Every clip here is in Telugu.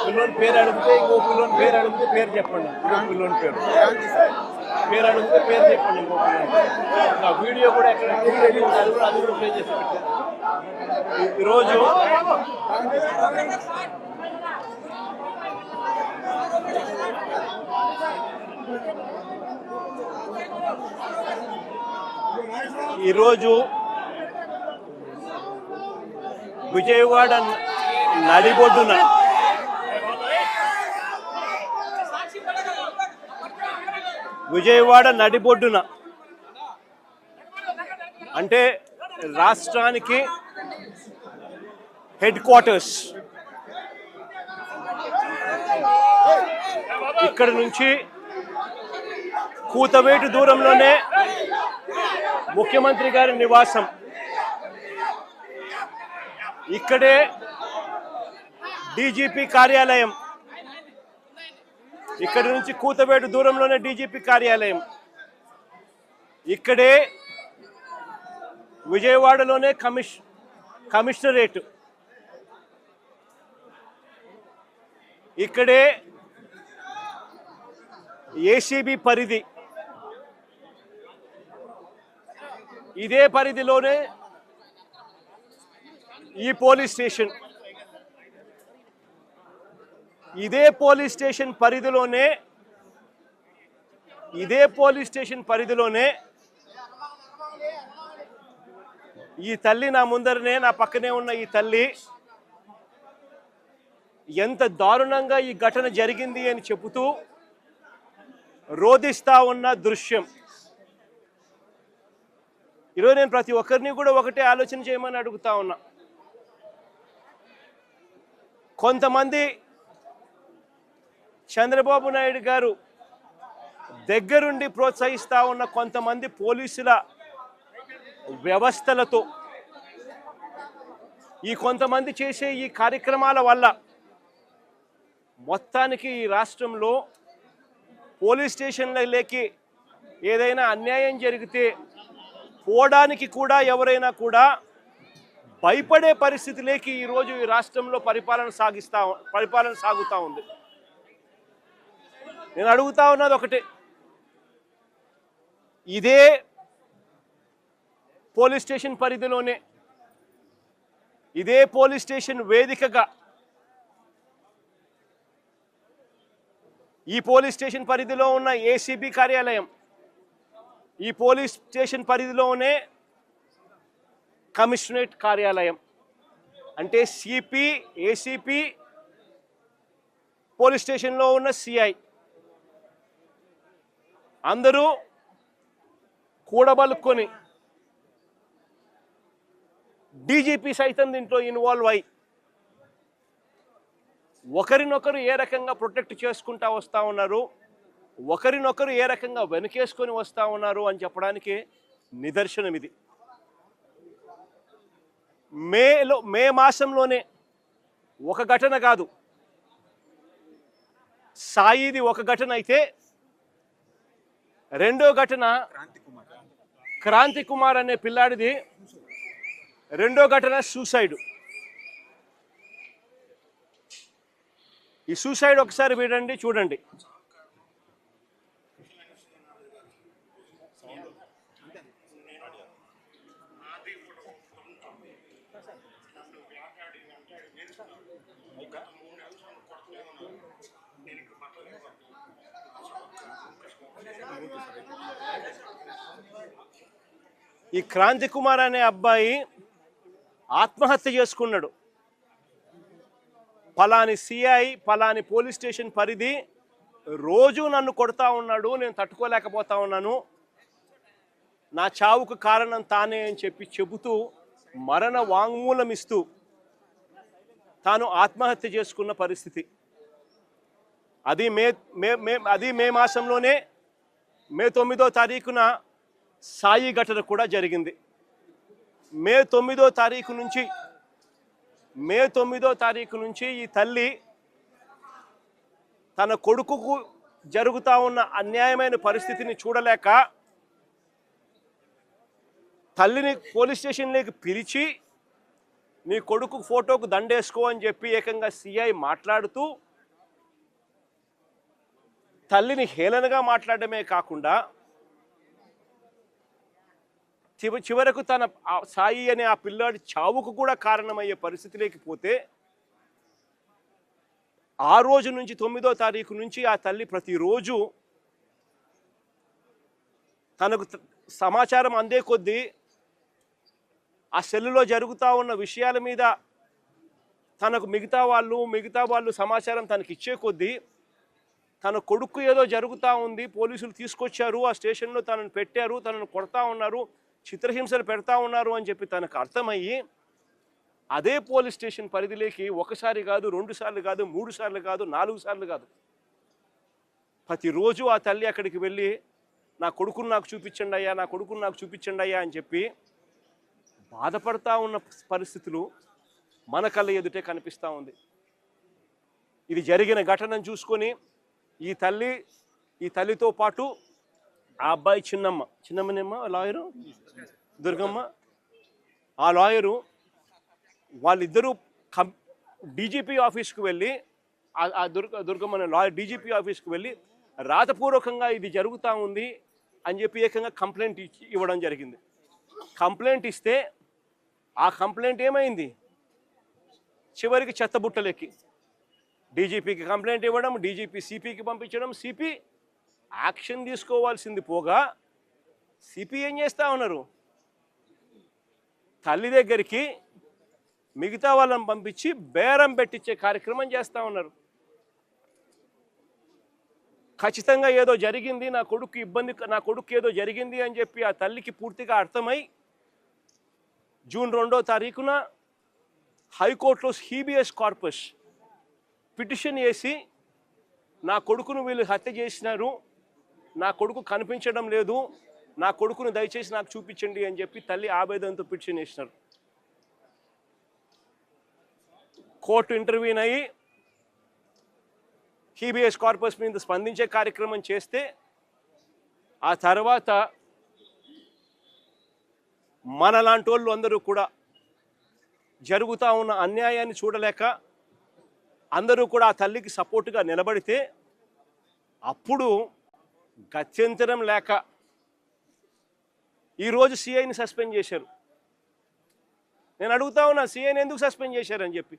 పిల్లోని పేరు అడిగితే ఇంకో పిల్లోని పేరు అడిగితే పేరు చెప్పండి. ఇంకో పిల్లోని పేరు అడిగితే పేరు చెప్పండి. ఇంకో పిల్లోని నా వీడియో కూడా ఎక్కడ అది కూడా ప్లే చేసి పెట్టారు. ఈరోజు విజయవాడ నడిబొడ్డున అంటే రాష్ట్రానికి హెడ్ క్వార్టర్స్, ఇక్కడ నుంచి కూతవేటు దూరంలోనే ముఖ్యమంత్రి గారి నివాసం, ఇక్కడే డీజీపీ కార్యాలయం, ఇక్కడి నుంచి కూతవేటు దూరంలోనే డీజీపీ కార్యాలయం, ఇక్కడే విజయవాడలోనే కమిషనరేట్, ఇక్కడే ఏసీబీ పరిధి, ఇదే పరిధిలోనే ఈ పోలీస్ స్టేషన్, ఇదే పోలీస్ స్టేషన్ పరిధిలోనే ఈ తల్లి, నా ముందరనే నా పక్కనే ఉన్న ఈ తల్లి ఎంత దారుణంగా ఈ ఘటన జరిగింది అని చెబుతూ రోధిస్తా ఉన్న దృశ్యం. ఈరోజు నేను ప్రతి ఒక్కరిని కూడా ఒకటే ఆలోచన చేయమని అడుగుతా ఉన్నా. కొంతమంది చంద్రబాబు నాయుడు గారు దగ్గరుండి ప్రోత్సహిస్తా ఉన్న కొంతమంది పోలీసుల వ్యవస్థలతో, ఈ కొంతమంది చేసే ఈ కార్యక్రమాల వల్ల మొత్తానికి ఈ రాష్ట్రంలో పోలీస్ స్టేషన్లకి ఏదైనా అన్యాయం జరిగితే పోవడానికి కూడా ఎవరైనా కూడా భయపడే పరిస్థితిలోకి ఈరోజు ఈ రాష్ట్రంలో పరిపాలన సాగుతూ ఉంది. నేను అడుగుతా ఉన్నది ఒకటే, ఇదే పోలీస్ స్టేషన్ పరిధిలోనే, ఇదే పోలీస్ స్టేషన్ వేదికగా, ఈ పోలీస్ స్టేషన్ పరిధిలో ఉన్న ఏసీబీ కార్యాలయం, ఈ పోలీస్ స్టేషన్ పరిధిలోనే కమిషనరేట్ కార్యాలయం, అంటే సిపి, ఏసీపీ, పోలీస్ స్టేషన్లో ఉన్న సిఐ అందరూ కూడబలుక్కొని, డీజీపీ సైతం దీంట్లో ఇన్వాల్వ్ అయ్యి ఒకరినొకరు ఏ రకంగా ప్రొటెక్ట్ చేసుకుంటా వస్తూ ఉన్నారు, ఒకరినొకరు ఏ రకంగా వెనుకేసుకొని వస్తూ ఉన్నారు అని చెప్పడానికి నిదర్శనం ఇది. మే మాసంలోనే ఒక ఘటన కాదు, సాయిది ఒక ఘటన అయితే, రెండో ఘటన క్రాంతి కుమార్ అనే పిల్లాడిది, రెండో ఘటన సూసైడ్. ఈ సూసైడ్ ఒకసారి వినండి, చూడండి. ఈ క్రాంతి కుమార్ అనే అబ్బాయి ఆత్మహత్య చేసుకున్నాడు. పలాని సిఐ, పలాని పోలీస్ స్టేషన్ పరిధి రోజు నన్ను కొడతా ఉన్నాడు, నేను తట్టుకోలేకపోతా ఉన్నాను, నా చావుకు కారణం తానే అని చెబుతూ మరణ వాంగ్మూలం ఇస్తూ తాను ఆత్మహత్య చేసుకున్న పరిస్థితి. అది మే మాసంలోనే మే 9వ తారీఖున సాయి ఘటన కూడా జరిగింది. మే 9వ తారీఖు నుంచి ఈ తల్లి తన కొడుకుకు జరుగుతా ఉన్న అన్యాయమైన పరిస్థితిని చూడలేక తల్లిని పోలీస్ స్టేషన్లోకి పిలిచి నీ కొడుకు ఫోటోకు దండేసుకో అని చెప్పి ఏకంగా సిఐ మాట్లాడుతూ తల్లిని హేళనగా మాట్లాడమే కాకుండా చివరకు తన సాయి అనే ఆ పిల్లాడి చావుకు కూడా కారణమయ్యే పరిస్థితిలోకి పోతే ఆ రోజు నుంచి 9వ తారీఖు నుంచి ఆ తల్లి ప్రతిరోజు తనకు సమాచారం అందే కొద్దీ ఆ సెల్లులో జరుగుతూ ఉన్న విషయాల మీద తనకు మిగతా వాళ్ళు సమాచారం తనకి ఇచ్చే కొద్దీ తన కొడుకు ఏదో జరుగుతూ ఉంది, పోలీసులు తీసుకొచ్చారు, ఆ స్టేషన్లో తనను పెట్టారు, తనను కొడతా ఉన్నారు, చిత్రహింసలు పెడతా ఉన్నారు అని చెప్పి తనకు అర్థమయ్యి అదే పోలీస్ స్టేషన్ పరిధిలోకి ఒకసారి కాదు, 2 సార్లు కాదు, 3 సార్లు కాదు, 4 సార్లు కాదు, ప్రతిరోజు ఆ తల్లి అక్కడికి వెళ్ళి నా కొడుకును నాకు చూపించండి అయ్యా, నా కొడుకును నాకు చూపించండి అయ్యా అని చెప్పి బాధపడతా ఉన్న పరిస్థితులు మన కళ్ళ ఎదుటే కనిపిస్తూ ఉంది. ఇది జరిగిన ఘటనను చూసుకొని ఈ తల్లితో పాటు ఆ అబ్బాయి చిన్నమ్మనేమ్మ లాయరు దుర్గమ్మ, ఆ లాయరు వాళ్ళిద్దరూ డీజీపీ ఆఫీస్కి వెళ్ళి ఆ దుర్గమ్మ అనే లాయర్ డీజీపీ ఆఫీస్కి వెళ్ళి రాతపూర్వకంగా ఇది జరుగుతూ ఉంది అని చెప్పి ఏకంగా కంప్లైంట్ ఇవ్వడం జరిగింది. కంప్లైంట్ ఇస్తే ఆ కంప్లైంట్ ఏమైంది, చివరికి చెత్తబుట్టలెక్కి డీజీపీకి కంప్లైంట్ ఇవ్వడం, డీజీపీ సిపికి పంపించడం, సిపి యాక్షన్ తీసుకోవాల్సింది పోగా సిపి ఏం చేస్తూ ఉన్నారు, తల్లి దగ్గరికి మిగతా వాళ్ళని పంపించి బేరం పెట్టించే కార్యక్రమం చేస్తూ ఉన్నారు. ఖచ్చితంగా ఏదో జరిగింది, నా కొడుకు ఏదో జరిగింది అని చెప్పి ఆ తల్లికి పూర్తిగా అర్థమై జూన్ 2వ తారీఖున హైకోర్టులో హీబియస్ కార్పస్ పిటిషన్ వేసి నా కొడుకును వీళ్ళు హత్య చేసినారు, నా కొడుకు కనిపించడం లేదు, నా కొడుకును దయచేసి నాకు చూపించండి అని చెప్పి తల్లి ఆవేదనతో పిటిషన్ వేసినారు. కోర్టు ఇంటర్వ్యూన్ అయ్యి హీబియస్ కార్పస్ మీద స్పందించే కార్యక్రమం చేస్తే ఆ తర్వాత మనలాంటి వాళ్ళు అందరూ కూడా జరుగుతూ ఉన్న అన్యాయాన్ని చూడలేక అందరూ కూడా ఆ తల్లికి సపోర్టుగా నిలబడితే అప్పుడు గత్యంతరం లేక ఈరోజు సిఐని సస్పెండ్ చేశారు. నేను అడుగుతా ఉన్నా, సిఐని ఎందుకు సస్పెండ్ చేశారని చెప్పి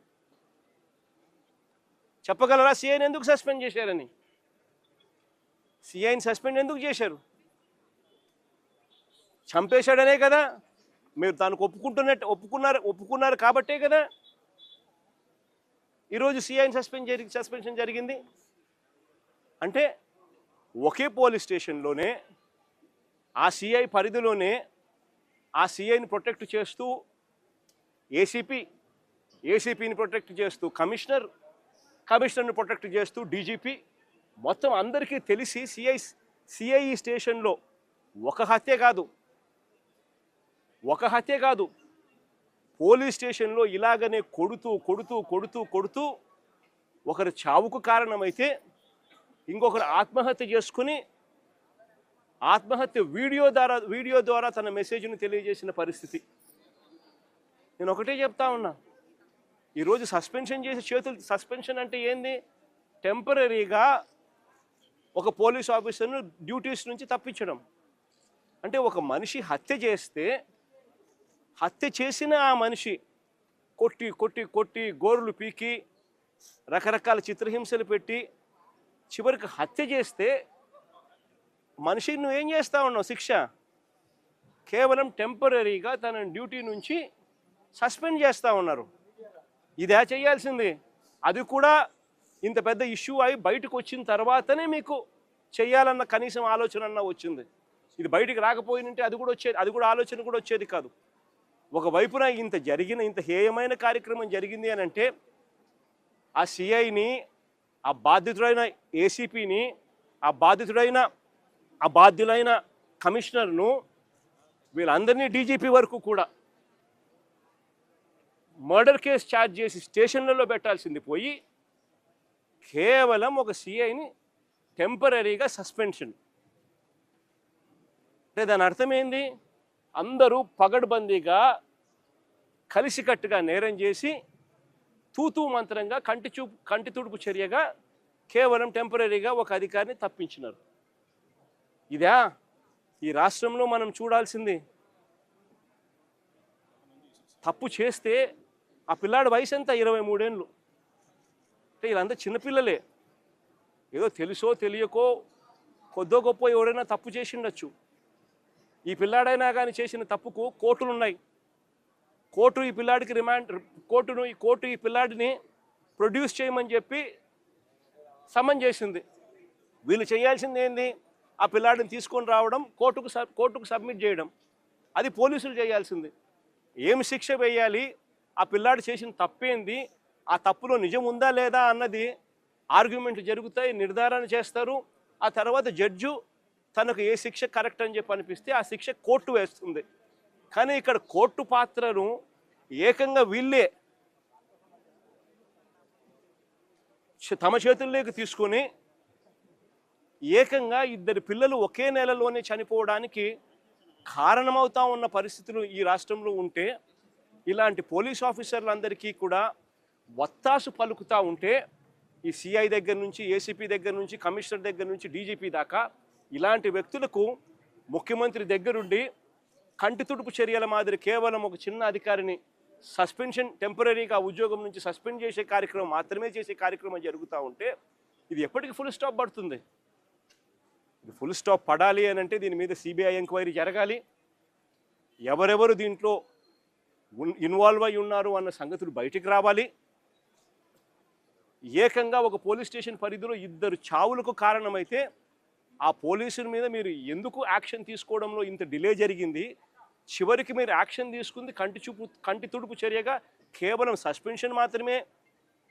చెప్పగలరా? సిఐని ఎందుకు సస్పెండ్ చేశారని? సిఐని సస్పెండ్ ఎందుకు చేశారు? చంపేశాడనే కదా, మీరు దానికి ఒప్పుకున్నారు కాబట్టే కదా ఈరోజు సిఐని సస్పెన్షన్ జరిగింది. అంటే ఒకే పోలీస్ స్టేషన్లోనే ఆ సిఐ పరిధిలోనే ఆ సిఐని ప్రొటెక్ట్ చేస్తూ ఏసీపీని ప్రొటెక్ట్ చేస్తూ కమిషనర్ని ప్రొటెక్ట్ చేస్తూ డీజీపీ మొత్తం అందరికీ తెలిసి సిఐ స్టేషన్లో ఒక హత్య కాదు పోలీస్ స్టేషన్లో ఇలాగనే కొడుతూ ఒకరి చావుకు కారణమైతే ఇంకొకరు ఆత్మహత్య చేసుకుని వీడియో ద్వారా తన మెసేజ్ని తెలియజేసిన పరిస్థితి. నేను ఒకటే చెప్తా ఉన్నా, ఈరోజు సస్పెన్షన్ అంటే ఏంది? టెంపరీగా ఒక పోలీస్ ఆఫీసర్ను డ్యూటీస్ నుంచి తప్పించడం. అంటే ఒక మనిషి హత్య చేసిన ఆ మనిషి కొట్టి గోరులు పీకి రకరకాల చిత్రహింసలు పెట్టి చివరికి హత్య చేస్తే మనిషిని నువ్వేం చేస్తా ఉన్నావు? శిక్ష కేవలం టెంపరీగా తన డ్యూటీ నుంచి సస్పెండ్ చేస్తూ ఉన్నారు. ఇదే చేయాల్సింది. అది కూడా ఇంత పెద్ద ఇష్యూ అయి బయటకు వచ్చిన తర్వాతనే మీకు చేయాలన్న కనీసం ఆలోచన వచ్చింది. ఇది బయటికి రాకపోయినంటే అది కూడా ఆలోచన కూడా వచ్చేది కాదు. ఒకవైపున ఇంత హేయమైన కార్యక్రమం జరిగింది అని అంటే ఆ సిఐని, ఆ బాధితుడైన ఏసీపీని, ఆ బాధ్యులైన కమిషనర్ను, వీళ్ళందరినీ డీజీపీ వరకు కూడా మర్డర్ కేసు ఛార్జ్ చేసి స్టేషన్లలో పెట్టాల్సింది పోయి కేవలం ఒక సిఐని టెంపరీగా సస్పెన్షన్. అంటే దాని అర్థం ఏంది? అందరూ పగడ్బందీగా కలిసికట్టుగా నేరం చేసి తూతూ మంత్రంగా కంటి తుడుపు చర్యగా కేవలం టెంపరీగా ఒక అధికారిని తప్పించినారు. ఇదా ఈ రాష్ట్రంలో మనం చూడాల్సింది? తప్పు చేస్తే ఆ పిల్లాడి వయసు ఎంత? 23 ఏళ్ళు. అంటే వీళ్ళంతా చిన్నపిల్లలే. ఏదో తెలుసో తెలియకో కొద్దో గొప్ప ఎవరైనా తప్పు చేసి ఉండొచ్చు. ఈ పిల్లాడైనా కానీ చేసిన తప్పుకు కోర్టులు ఉన్నాయి. కోర్టు ఈ పిల్లాడికి కోర్టు ఈ పిల్లాడిని ప్రొడ్యూస్ చేయమని చెప్పి సమన్ చేసింది. వీళ్ళు చేయాల్సింది ఏంది? ఆ పిల్లాడిని తీసుకొని రావడం, కోర్టుకు సబ్మిట్ చేయడం. అది పోలీసులు చేయాల్సింది. ఏం శిక్ష వేయాలి, ఆ పిల్లాడు చేసిన తప్పేంది, ఆ తప్పులో నిజం ఉందా లేదా అన్నది ఆర్గ్యుమెంట్లు జరుగుతాయి, నిర్ధారణ చేస్తారు. ఆ తర్వాత జడ్జు తనకు ఏ శిక్ష కరెక్ట్ అని చెప్పి అనిపిస్తే ఆ శిక్ష కోర్టు వేస్తుంది. కానీ ఇక్కడ కోర్టు పాత్రను ఏకంగా వీళ్ళే తమ చేతుల్లోకి తీసుకొని ఏకంగా 2 పిల్లలు ఒకే నెలలోనే చనిపోవడానికి కారణమవుతా ఉన్న పరిస్థితులు ఈ రాష్ట్రంలో ఉంటే, ఇలాంటి పోలీస్ ఆఫీసర్లందరికీ కూడా వత్తాసు పలుకుతూ ఉంటే, ఈ సిఐ దగ్గర నుంచి, ఏసీపీ దగ్గర నుంచి, కమిషనర్ దగ్గర నుంచి, డీజీపీ దాకా ఇలాంటి వ్యక్తులకు ముఖ్యమంత్రి దగ్గరుండి కంటి తుడుపు చర్యల మాదిరి కేవలం ఒక చిన్న అధికారిని సస్పెన్షన్, టెంపరీగా ఉద్యోగం నుంచి సస్పెండ్ చేసే కార్యక్రమం మాత్రమే చేసే కార్యక్రమం జరుగుతూ ఉంటే ఇది ఎప్పటికి ఫుల్ స్టాప్ పడుతుంది? ఇది ఫుల్ స్టాప్ పడాలి అని అంటే దీని మీద సిబిఐ ఎంక్వైరీ జరగాలి. ఎవరెవరు దీంట్లో ఇన్వాల్వ్ అయి ఉన్నారు అన్న సంగతులు బయటికి రావాలి. ఏకంగా ఒక పోలీస్ స్టేషన్ పరిధిలో 2 చావులకు కారణమైతే ఆ పోలీసుల మీద మీరు ఎందుకు యాక్షన్ తీసుకోవడంలో ఇంత డిలే జరిగింది? చివరికి మీరు యాక్షన్ తీసుకుంది కంటి తుడుపు చర్యగా కేవలం సస్పెన్షన్ మాత్రమే,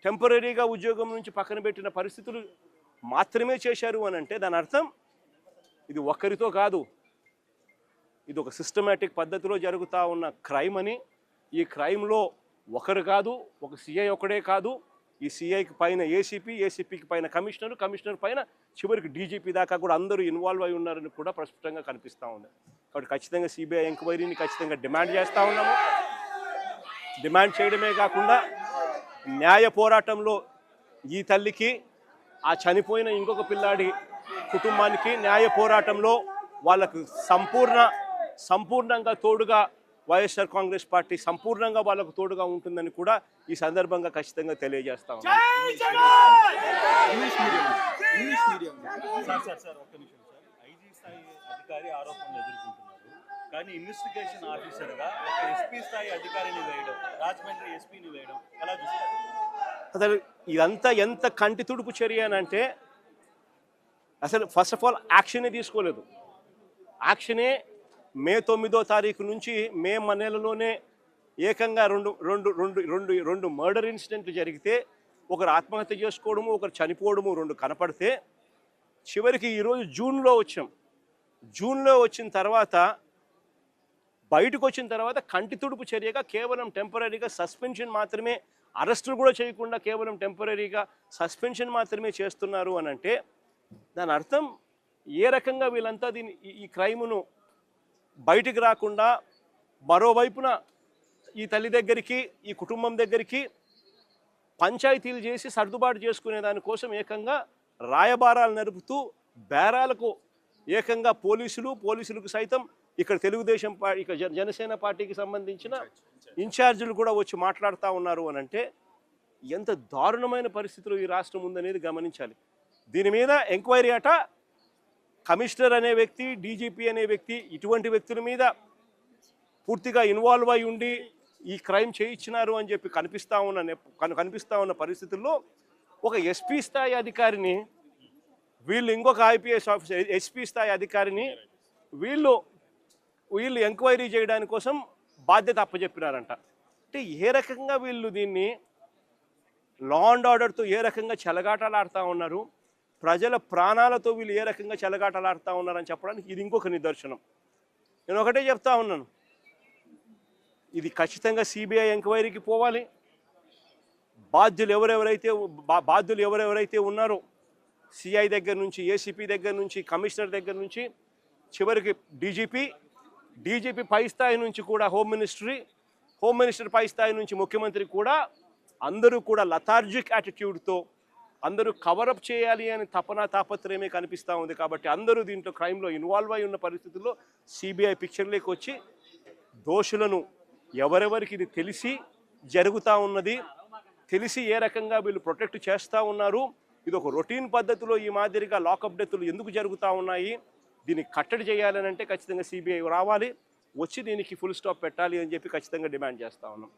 టెంపరీగా ఉద్యోగం నుంచి పక్కన పెట్టిన పరిస్థితులు మాత్రమే చేశారు అని అంటే దాని అర్థం ఇది ఒక్కరితో కాదు, ఇది ఒక సిస్టమేటిక్ పద్ధతిలో జరుగుతూ ఉన్న క్రైమ్ అని. ఈ క్రైమ్లో ఒకరు కాదు, ఒక సిఐ ఒకడే కాదు, ఈ సిఐకి పైన ఏసీపీ, ఏసీపీకి పైన కమిషనర్, కమిషనర్ పైన చివరికి డీజీపీ దాకా కూడా అందరూ ఇన్వాల్వ్ అయి ఉన్నారని కూడా ప్రస్ఫుటంగా కనిపిస్తూ ఉంది. కాబట్టి ఖచ్చితంగా సిబిఐ ఎంక్వైరీని ఖచ్చితంగా డిమాండ్ చేస్తూ ఉన్నాము. డిమాండ్ చేయడమే కాకుండా న్యాయ పోరాటంలో ఈ తల్లికి, ఆ చనిపోయిన ఇంకొక పిల్లాడి కుటుంబానికి న్యాయ పోరాటంలో వాళ్ళకు సంపూర్ణంగా తోడుగా వైఎస్ఆర్ కాంగ్రెస్ పార్టీ సంపూర్ణంగా వాళ్ళకు తోడుగా ఉంటుందని కూడా ఈ సందర్భంగా ఖచ్చితంగా తెలియజేస్తా ఉన్నాం. అధికారి ఆరోపణలు ఎదుర్కొంటున్నారు, కానీ ఇన్వెస్టిగేషన్ ఆఫీసర్గా ఒక ఎస్పీ స్థాయి అధికారిని వేయడం, రాజమండ్రి ఎస్పీని వేయడం ఎలా చూస్తారు? అసలు ఇదంతా ఎంత కంటి తుడుపు చర్య అని అంటే అసలు ఫస్ట్ ఆఫ్ ఆల్ యాక్షనే తీసుకోలేదు. యాక్షనే మే 9వ తారీఖు నుంచి మే నెలలోనే ఏకంగా రెండు మర్డర్ ఇన్సిడెంట్లు జరిగితే, ఒకరు ఆత్మహత్య చేసుకోవడము, ఒకరు చనిపోవడము 2 కనపడితే, చివరికి ఈరోజు జూన్లో వచ్చిన తర్వాత బయటకు వచ్చిన తర్వాత కంటి తుడుపు చర్యగా కేవలం టెంపరీగా సస్పెన్షన్ మాత్రమే, అరెస్టులు కూడా చేయకుండా కేవలం టెంపరీగా సస్పెన్షన్ మాత్రమే చేస్తున్నారు అని అంటే దాని అర్థం ఏ రకంగా వీళ్ళంతా ఈ క్రైమును బయటికి రాకుండా మరోవైపున ఈ తల్లి దగ్గరికి, ఈ కుటుంబం దగ్గరికి పంచాయతీలు చేసి సర్దుబాటు చేసుకునే దానికోసం ఏకంగా రాయబారాలు నడుపుతూ బేరాలకు ఏకంగా పోలీసులకు సైతం ఇక్కడ తెలుగుదేశం పార్టీ, ఇక్కడ జనసేన పార్టీకి సంబంధించిన ఇన్ఛార్జీలు కూడా వచ్చి మాట్లాడుతూ ఉన్నారు అని అంటే ఎంత దారుణమైన పరిస్థితులు ఈ రాష్ట్రం ఉందనేది గమనించాలి. దీని మీద ఎంక్వైరీ అట కమిషనర్ అనే వ్యక్తి, డీజీపీ అనే వ్యక్తి, ఇటువంటి వ్యక్తుల మీద పూర్తిగా ఇన్వాల్వ్ అయి ఉండి ఈ క్రైమ్ చేయించినారు అని చెప్పి కనిపిస్తూ ఉన్న పరిస్థితుల్లో ఒక ఎస్పీ స్థాయి అధికారిని, వీళ్ళు ఇంకొక ఐపీఎస్ ఆఫీసర్ ఎస్పీ స్థాయి అధికారిని వీళ్ళు ఎంక్వైరీ చేయడానికి కోసం బాధ్యత అప్పచెప్పినారంట. అంటే ఏ రకంగా వీళ్ళు దీన్ని లా అండ్ ఆర్డర్తో ఏ రకంగా చెలగాటలాడుతూ ఉన్నారు, ప్రజల ప్రాణాలతో వీళ్ళు ఏ రకంగా చెలగాటలాడుతూ ఉన్నారని చెప్పడానికి ఇది ఇంకొక నిదర్శనం. నేను ఒకటే చెప్తా ఉన్నాను, ఇది ఖచ్చితంగా సిబిఐ ఎంక్వైరీకి పోవాలి. బాధ్యులు ఎవరెవరైతే ఉన్నారో సిఐ దగ్గర నుంచి, ఏసీపీ దగ్గర నుంచి, కమిషనర్ దగ్గర నుంచి, చివరికి డీజీపీ పై స్థాయి నుంచి కూడా హోమ్ మినిస్టర్ పై స్థాయి నుంచి ముఖ్యమంత్రి కూడా అందరూ కూడా లథార్జిక్ యాటిట్యూడ్తో అందరూ కవరప్ చేయాలి అని తాపత్రయమే కనిపిస్తూ ఉంది. కాబట్టి అందరూ దీంట్లో క్రైమ్లో ఇన్వాల్వ్ అయి ఉన్న పరిస్థితుల్లో సిబిఐ పిక్చర్లోకి వచ్చి దోషులను ఎవరెవరికి ఇది తెలిసి జరుగుతూ ఉన్నది, తెలిసి ఏ రకంగా వీళ్ళు ప్రొటెక్ట్ చేస్తూ ఉన్నారు, ఇది ఒక రొటీన్ పద్ధతిలో ఈ మాదిరిగా లాకప్ డెత్తులు ఎందుకు జరుగుతూ ఉన్నాయి, దీన్ని కట్టడి చేయాలని అంటే ఖచ్చితంగా సిబిఐ రావాలి, వచ్చి దీనికి ఫుల్ స్టాప్ పెట్టాలి అని చెప్పి ఖచ్చితంగా డిమాండ్ చేస్తూ ఉన్నాం.